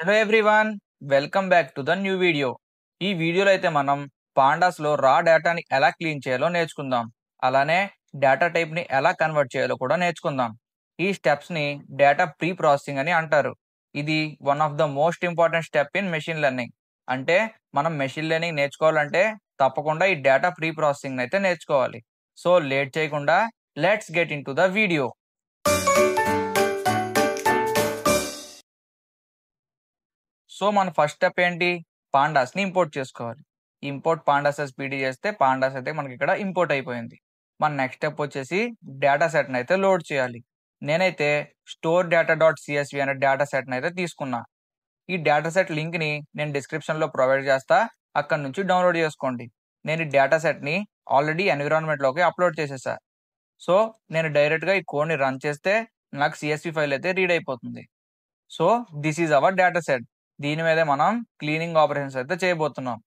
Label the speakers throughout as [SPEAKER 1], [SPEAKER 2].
[SPEAKER 1] Hello everyone, welcome back to the new video. ఈ వీడియోలో అయితే మనం పాండాస్లో రా డేటాని ఎలా క్లీన్ చేయాలో నేర్చుకుందాం. అలానే డేటా టైప్ని ఎలా కన్వర్ట్ చేయాలో కూడా నేర్చుకుందాం. ఈ స్టెప్స్ని డేటా ప్రీ ప్రాసెసింగ్ అని అంటారు. ఇది one of the most important step in machine learning. అంటే మనం మెషిన్ లెర్నింగ్ నేర్చుకోవాలంటే తప్పకుండా ఈ డేటా ప్రీ ప్రాసెసింగ్ అయితే నేర్చుకోవాలి. సో లేట్ చేయకుండా let's get in to the video. So మన ఫస్ట్ స్టెప్ ఏంటి? పాండాస్ని ఇంపోర్ట్ చేసుకోవాలి. ఇంపోర్ట్ పాండాస్ as పీడీ చేస్తే పాండాస్ అయితే మనకి ఇక్కడ ఇంపోర్ట్ అయిపోయింది. మన నెక్స్ట్ స్టెప్ వచ్చేసి డేటా సెట్ని అయితే లోడ్ చేయాలి. నేనైతే స్టోర్ డేటా డాట్ సిఎస్వి అనే డేటా సెట్ని అయితే తీసుకున్నా. ఈ డేటా సెట్ లింక్ని నేను డిస్క్రిప్షన్లో ప్రొవైడ్ చేస్తా, అక్కడ నుంచి డౌన్లోడ్ చేసుకోండి. నేను ఈ డేటా సెట్ని ఆల్రెడీ ఎన్విరాన్మెంట్లోకి అప్లోడ్ చేసేసా. సో నేను డైరెక్ట్గా ఈ కోడ్ని రన్ చేస్తే నాకు సిఎస్వి ఫైల్ అయితే రీడ్ అయిపోతుంది. So this is our data set. దీని మీద మనం క్లీనింగ్ ఆపరేషన్స్ అయితే చేయబోతున్నాం.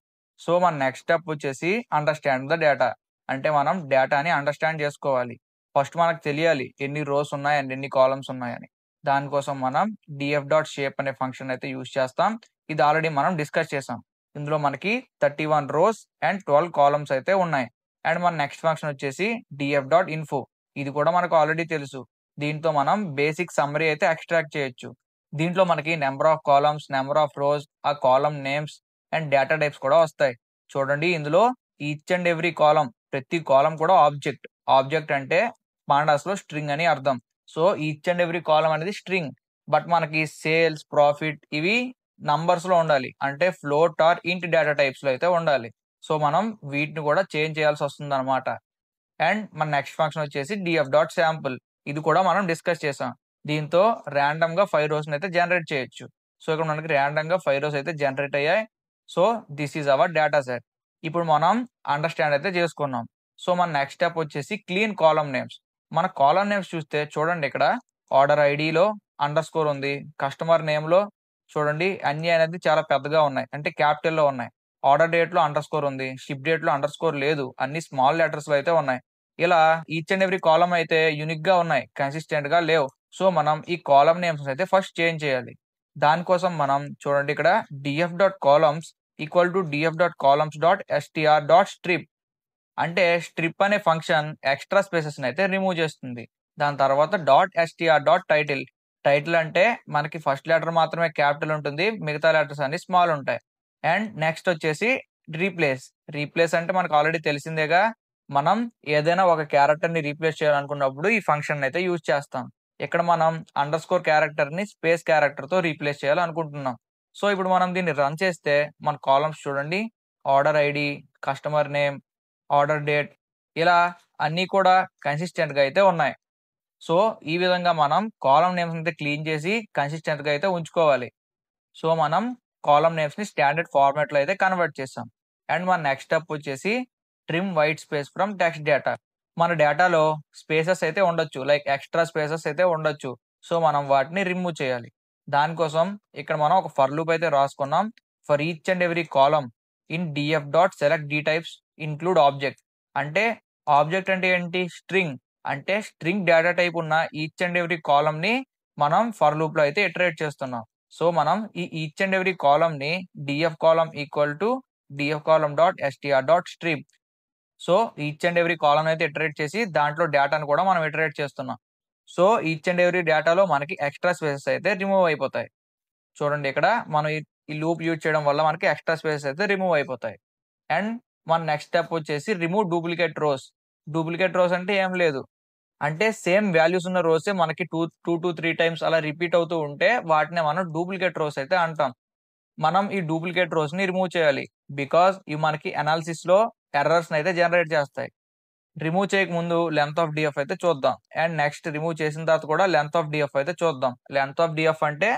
[SPEAKER 1] సో మన నెక్స్ట్ స్టెప్ వచ్చేసి అండర్స్టాండ్ ద డేటా. అంటే మనం డేటాని అండర్స్టాండ్ చేసుకోవాలి. ఫస్ట్ మనకు తెలియాలి ఎన్ని రోస్ ఉన్నాయి అండ్ ఎన్ని కాలమ్స్ ఉన్నాయని. దానికోసం మనం డిఎఫ్ డాట్ షేప్ అనే ఫంక్షన్ అయితే యూజ్ చేస్తాం. ఇది ఆల్రెడీ మనం డిస్కస్ చేసాం. ఇందులో మనకి 31 రోస్ అండ్ 12 కాలమ్స్ అయితే ఉన్నాయి. అండ్ మన నెక్స్ట్ ఫంక్షన్ వచ్చేసి డిఎఫ్ డాట్ ఇన్ఫో. ఇది కూడా మనకు ఆల్రెడీ తెలుసు. దీంతో మనం బేసిక్ సమ్మరీ అయితే ఎక్స్ట్రాక్ట్ చేయొచ్చు. దీంట్లో మనకి number of columns, number of rows, ఆ column names and data types కూడా వస్తాయి. చూడండి, ఇందులో ఈచ్ అండ్ ఎవ్రీ కాలమ్, ప్రతి కాలమ్ కూడా ఆబ్జెక్ట్. ఆబ్జెక్ట్ అంటే పాండాస్ లో స్ట్రింగ్ అని అర్థం. So each and every column అనేది స్ట్రింగ్. బట్ మనకి సేల్స్, ప్రాఫిట్ ఇవి నంబర్స్ లో ఉండాలి. అంటే float or int data types లో అయితే ఉండాలి. సో మనం వీటిని కూడా చేంజ్ చేయాల్సి వస్తుంది అనమాట. అండ్ మన నెక్స్ట్ ఫంక్షన్ వచ్చేసి డిఎఫ్ డాట్ శాంపుల్. ఇది కూడా మనం డిస్కస్ చేసాం. దీంతో ర్యాండమ్ గా 5 రోస్ అయితే జనరేట్ చేయొచ్చు. సో ఇక్కడ మనకి ర్యాండమ్ గా 5 రోస్ అయితే జనరేట్ అయ్యాయి. So this is our data set. ఇప్పుడు మనం అండర్స్టాండ్ అయితే చేసుకున్నాం. సో మన నెక్స్ట్ స్టెప్ వచ్చేసి క్లీన్ కాలమ్ నేమ్స్. మన కాలమ్ నేమ్స్ చూస్తే చూడండి, ఇక్కడ ఆర్డర్ ఐడిలో అండర్ స్కోర్ ఉంది. కస్టమర్ నేమ్ లో చూడండి అన్ని అనేది చాలా పెద్దగా ఉన్నాయి, అంటే క్యాపిటల్ లో ఉన్నాయి. ఆర్డర్ డేట్ లో అండర్ స్కోర్ ఉంది, షిప్ డేట్ లో అండర్ స్కోర్ లేదు, అన్ని స్మాల్ లెటర్స్ లో అయితే ఉన్నాయి. ఇలా ఈచ్ అండ్ ఎవ్రీ కాలమ్ అయితే యూనిక్ గా ఉన్నాయి, కన్సిస్టెంట్ గా లేవు. సో మనం ఈ కాలమ్ నేమ్స్ అయితే ఫస్ట్ చేంజ్ చేయాలి. దానికోసం మనం చూడండి, ఇక్కడ DF dot columns equal to DF dot columns dot STR dot strip. అంటే స్ట్రిప్ అనే ఫంక్షన్ ఎక్స్ట్రా స్పేసెస్ అయితే రిమూవ్ చేస్తుంది. దాని తర్వాత dot STR dot title. Title అంటే మనకి ఫస్ట్ లెటర్ మాత్రమే క్యాపిటల్ ఉంటుంది, మిగతా లెటర్స్ అన్ని స్మాల్ ఉంటాయి. అండ్ నెక్స్ట్ వచ్చేసి రీప్లేస్. రీప్లేస్ అంటే మనకు ఆల్రెడీ తెలిసిందేగా, మనం ఏదైనా ఒక క్యారెక్టర్ ని రీప్లేస్ చేయాలనుకున్నప్పుడు ఈ ఫంక్షన్ అయితే యూజ్ చేస్తాం. ఇక్కడ మనం అండర్ స్కోర్ క్యారెక్టర్ ని స్పేస్ క్యారెక్టర్ తో రీప్లేస్ చేయాలనుకుంటున్నాం. సో ఇప్పుడు మనం దీన్ని రన్ చేస్తే మన కాలమ్స్ చూడండి, order ID, customer name, order date, ఇలా అన్నీ కూడా కన్సిస్టెంట్ గా అయితే ఉన్నాయి. సో ఈ విధంగా మనం కాలమ్ నేమ్స్ అయితే క్లీన్ చేసి కన్సిస్టెంట్ గా అయితే ఉంచుకోవాలి. సో మనం కాలమ్ నేమ్స్ ని స్టాండర్డ్ ఫార్మాట్ లో అయితే కన్వర్ట్ చేస్తాం. అండ్ మన నెక్స్ట్ స్టెప్ వచ్చేసి trim white space from text data. మన డేటాలో స్పేసెస్ అయితే ఉండొచ్చు, లైక్ ఎక్స్ట్రా స్పేసెస్ అయితే ఉండొచ్చు. సో మనం వాటిని రిమూవ్ చేయాలి. దానికోసం ఇక్కడ మనం ఒక ఫర్ లూప్ అయితే రాసుకున్నాం. For each and every column in DF dot select D types include object. అంటే ఆబ్జెక్ట్ అంటే ఏంటి? స్ట్రింగ్. అంటే స్ట్రింగ్ డేటా టైప్ ఉన్న ఈచ్ అండ్ ఎవ్రీ కాలమ్ ని మనం ఫర్ లూప్ లో అయితే ఇటరేట్ చేస్తున్నాం. సో మనం ఈ ఈచ్ అండ్ ఎవ్రీ కాలమ్ ని DF column equal to DF column dot STR dot strip. So each and every column అయితే ఇటరేట్ చేసి దాంట్లో డేటాను కూడా మనం ఇటరేట్ చేస్తున్నాం. సో ఈచ్ అండ్ ఎవ్రీ డేటాలో మనకి ఎక్స్ట్రా స్పేసెస్ అయితే రిమూవ్ అయిపోతాయి. చూడండి, ఇక్కడ మనం ఈ లూప్ యూజ్ చేయడం వల్ల మనకి ఎక్స్ట్రా స్పేసెస్ అయితే రిమూవ్ అయిపోతాయి. అండ్ మన నెక్స్ట్ స్టెప్ వచ్చేసి remove duplicate rows. Duplicate rows అంటే ఏం లేదు, అంటే సేమ్ వాల్యూస్ ఉన్న రోసే మనకి టూ టు త్రీ టైమ్స్ అలా రిపీట్ అవుతూ ఉంటే వాటిని మనం డూప్లికేట్ రోస్ అయితే అంటాం. మనం ఈ డూప్లికేట్ రోస్ ని రిమూవ్ చేయాలి, బికాస్ ఇవి మనకి అనాలిసిస్ లో ఎర్రర్స్ అయితే జనరేట్ చేస్తాయి. రిమూవ్ చేయక ముందు లెంత్ ఆఫ్ డిఎఫ్ అయితే చూద్దాం. అండ్ నెక్స్ట్ రిమూవ్ చేసిన తర్వాత కూడా లెంత్ ఆఫ్ డిఎఫ్ అయితే చూద్దాం. లెంత్ ఆఫ్ డిఎఫ్ అంటే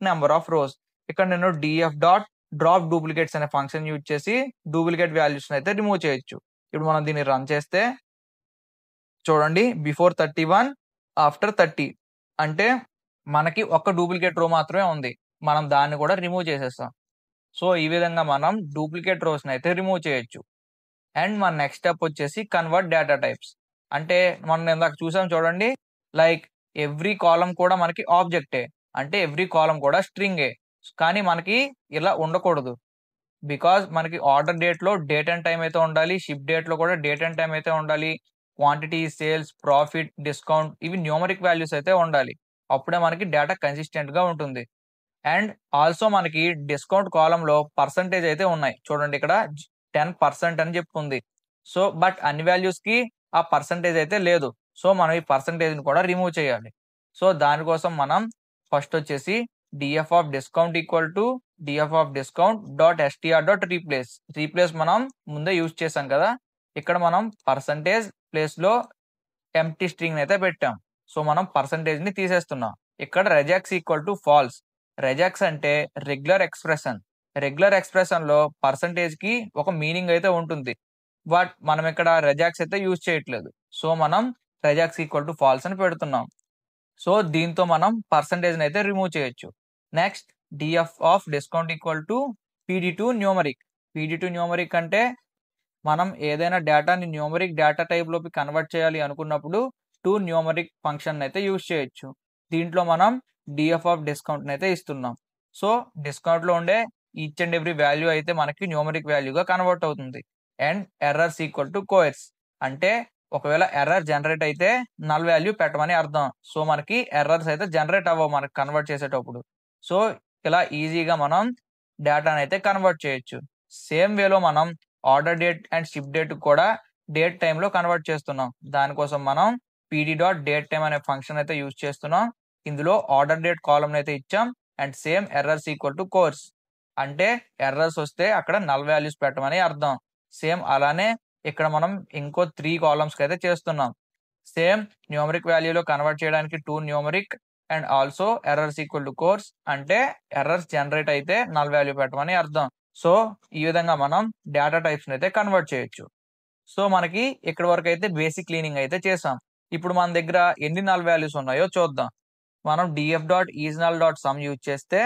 [SPEAKER 1] నెంబర్ ఆఫ్ రోస్. ఇక్కడ నేను డిఎఫ్ డాట్ డ్రాప్ డూప్లికేట్స్ అనే ఫంక్షన్ యూజ్ చేసి డూప్లికేట్ వాల్యూస్ అయితే రిమూవ్ చేయొచ్చు. ఇప్పుడు మనం దీన్ని రన్ చేస్తే చూడండి, బిఫోర్ 31 ఆఫ్టర్ 30, అంటే మనకి ఒక్క డూప్లికేట్ రో మాత్రమే ఉంది. మనం దాన్ని కూడా రిమూవ్ చేసేస్తాం. సో ఈ విధంగా మనం డూప్లికేట్ రోస్ అయితే రిమూవ్ చేయొచ్చు. అండ్ మన నెక్స్ట్ స్టెప్ వచ్చేసి కన్వర్ట్ డేటా టైప్స్. అంటే మనం ఇందాక చూసాం చూడండి, లైక్ ఎవ్రీ కాలం కూడా మనకి ఆబ్జెక్టే, అంటే ఎవ్రీ కాలం కూడా స్ట్రింగే. కానీ మనకి ఇలా ఉండకూడదు. బికాజ్ మనకి ఆర్డర్ డేట్‌లో డేట్ అండ్ టైమ్ అయితే ఉండాలి. షిప్ డేట్‌లో కూడా డేట్ అండ్ టైమ్ అయితే ఉండాలి. క్వాంటిటీ, సేల్స్, ప్రాఫిట్, డిస్కౌంట్ ఇవి న్యూమరిక్ వాల్యూస్ అయితే ఉండాలి. అప్పుడే మనకి డేటా కన్సిస్టెంట్‌గా ఉంటుంది. అండ్ ఆల్సో మనకి డిస్కౌంట్ కాలమ్‌లో పర్సెంటేజ్ అయితే ఉన్నాయి. చూడండి ఇక్కడ 10% అని చెప్పి ఉంది. సో, బట్ అన్ని వాల్యూస్‌కి ఆ పర్సెంటేజ్ అయితే లేదు. సో, మనం ఈ పర్సెంటేజ్‌ని కూడా రిమూవ్ చేయాలి. సో, దానికోసం మనం ఫస్ట్ వచ్చేసి DF of discount equal to DF of discount dot STR dot replace. Replace మనం ముందే యూజ్ చేసాం కదా! ఇక్కడ మనం పర్సెంటేజ్ ప్లేస్‌లో ఎంప్టీ స్ట్రింగ్ అయితే పెట్టాం. సో, మనం పర్సెంటేజ్‌ని తీసేస్తున్నాం. ఇక్కడ రెజెక్స్ ఈక్వల్ టు ఫాల్స్. రెజెక్స్ అంటే రెగ్యులర్ ఎక్స్‌ప్రెషన్. రెగ్యులర్ ఎక్స్‌ప్రెషన్‌లో పర్సెంటేజ్‌కి ఒక మీనింగ్ అయితే ఉంటుంది. బట్ మనం ఇక్కడ రెజెక్స్ అయితే యూజ్ చేయట్లేదు. సో, మనం రెజెక్స్ ఈక్వల్ టు ఫాల్స్ అని పెడుతున్నాం. సో, దీంతో మనం పర్సెంటేజ్‌ని అయితే రిమూవ్ చేయొచ్చు. Next DF of discount equal to PD to numeric. PD to numeric అంటే మనం ఏదైనా డేటాని న్యూమరిక్ డేటా టైప్‌లోకి కన్వర్ట్ చేయాలి అనుకున్నప్పుడు న్యూమరిక్ ఫంక్షన్‌ని అయితే యూజ్ చేయొచ్చు. దీంట్లో మనం డీఎఫ్ ఆఫ్ డిస్కౌంట్‌ని అయితే ఇస్తున్నాం. సో, డిస్కౌంట్‌లో ఉండే ఈచ్ అండ్ ఎవ్రీ వాల్యూ అయితే మనకి న్యూమరిక్ వాల్యూగా కన్వర్ట్ అవుతుంది. అండ్ ఎర్రర్స్ ఈక్వల్ టు కోయర్స్ అంటే ఒకవేళ ఎర్రర్ జనరేట్ అయితే నల్ వాల్యూ పెట్టమని అర్థం. సో, మనకి ఎర్రర్స్ అయితే జనరేట్ అవ్వవు మనకు కన్వర్ట్ చేసేటప్పుడు. సో, ఇలా ఈజీగా మనం డేటాని అయితే కన్వర్ట్ చేయొచ్చు. సేమ్ వేలో మనం order date and ship date కూడా డేట్ టైమ్‌లో కన్వర్ట్ చేస్తున్నాం. దానికోసం మనం పీడీ డాట్ డేట్ టైమ్ అనే ఫంక్షన్ అయితే యూజ్ చేస్తున్నాం. ఇందులో ఆర్డర్ డేట్ కాలమ్‌ని అయితే ఇచ్చాం. And same errors equal to course అంటే ఎర్రర్స్ వస్తే అక్కడ నల్ వాల్యూస్ పెట్టమని అర్థం. సేమ్ అలానే ఇక్కడ మనం ఇంకో 3 కాలమ్స్‌కి అయితే చేస్తున్నాం. సేమ్ న్యూమరిక్ వాల్యూలో కన్వర్ట్ చేయడానికి numeric and also errors equal to course అంటే ఎర్రర్స్ జనరేట్ అయితే నల్ వాల్యూ పెట్టమని అర్థం. సో, ఈ విధంగా మనం డేటా టైప్స్‌ని అయితే కన్వర్ట్ చేయొచ్చు. సో, మనకి ఇక్కడి వరకైతే బేసిక్ క్లీనింగ్ అయితే చేసాం. ఇప్పుడు మన దగ్గర ఎన్ని నల్ వాల్యూస్ ఉన్నాయో చూద్దాం. మనం DF dot is null dot some use చేస్తే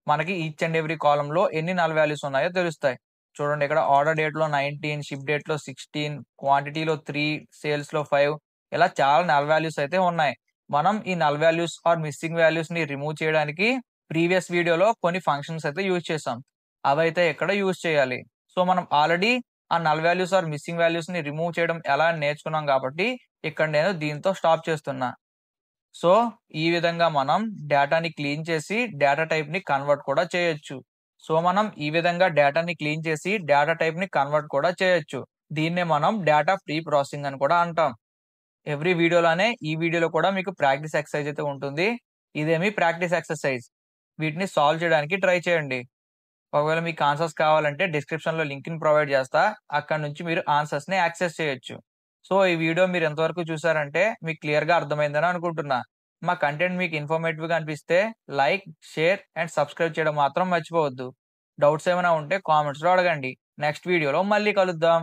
[SPEAKER 1] మనకి ఈచ్ అండ్ ఎవ్రీ కాలమ్‌లో ఎన్ని నల్ వాల్యూస్ ఉన్నాయో తెలుస్తాయి. చూడండి ఇక్కడ ఆర్డర్ డేట్‌లో 19, షిప్ డేట్‌లో 16, క్వాంటిటీలో 3, సేల్స్‌లో 5 ఇలా చాలా నల్ వాల్యూస్ అయితే ఉన్నాయి. మనం ఈ నల్ వాల్యూస్ ఆర్ మిస్సింగ్ వాల్యూస్‌ని రిమూవ్ చేయడానికి ప్రీవియస్ వీడియోలో కొన్ని ఫంక్షన్స్ అయితే యూజ్ చేసాం. అవైతే ఇక్కడ యూజ్ చేయాలి. సో, మనం ఆల్రెడీ ఆ నల్ వాల్యూస్ ఆర్ మిస్సింగ్ వాల్యూస్‌ని రిమూవ్ చేయడం ఎలా అని నేర్చుకున్నాం కాబట్టి ఇక్కడ నేను దీంతో స్టాప్ చేస్తున్నా. సో, ఈ విధంగా మనం డేటాని క్లీన్ చేసి డేటా టైప్‌ని కన్వర్ట్ కూడా చేయొచ్చు. సో, మనం ఈ విధంగా డేటాని క్లీన్ చేసి డేటా టైప్‌ని కన్వర్ట్ కూడా చేయొచ్చు. దీన్నే మనం డేటా ప్రీ ప్రాసెసింగ్ అని కూడా అంటాం. ఎవ్రీ వీడియోలానే ఈ వీడియోలో కూడా మీకు ప్రాక్టీస్ ఎక్సర్సైజ్ అయితే ఉంటుంది. ఇదేమి ప్రాక్టీస్ ఎక్సర్సైజ్. వీటిని సాల్వ్ చేయడానికి ట్రై చేయండి. ఒకవేళ మీకు ఆన్సర్స్ కావాలంటే డిస్క్రిప్షన్‌లో లింక్‌ని ప్రొవైడ్ చేస్తా. అక్కడి నుంచి మీరు ఆన్సర్స్‌ని యాక్సెస్ చేయొచ్చు. సో, ఈ వీడియో మీరు ఎంతవరకు చూసారంటే మీకు క్లియర్‌గా అర్థమైందని అనుకుంటున్నా. మా కంటెంట్ మీకు ఇన్ఫర్మేటివ్‌గా అనిపిస్తే లైక్, షేర్ అండ్ సబ్స్క్రైబ్ చేయడం మాత్రం మర్చిపోవద్దు. డౌట్స్ ఏమైనా ఉంటే కామెంట్స్‌లో అడగండి. నెక్స్ట్ వీడియోలో మళ్ళీ కలుద్దాం.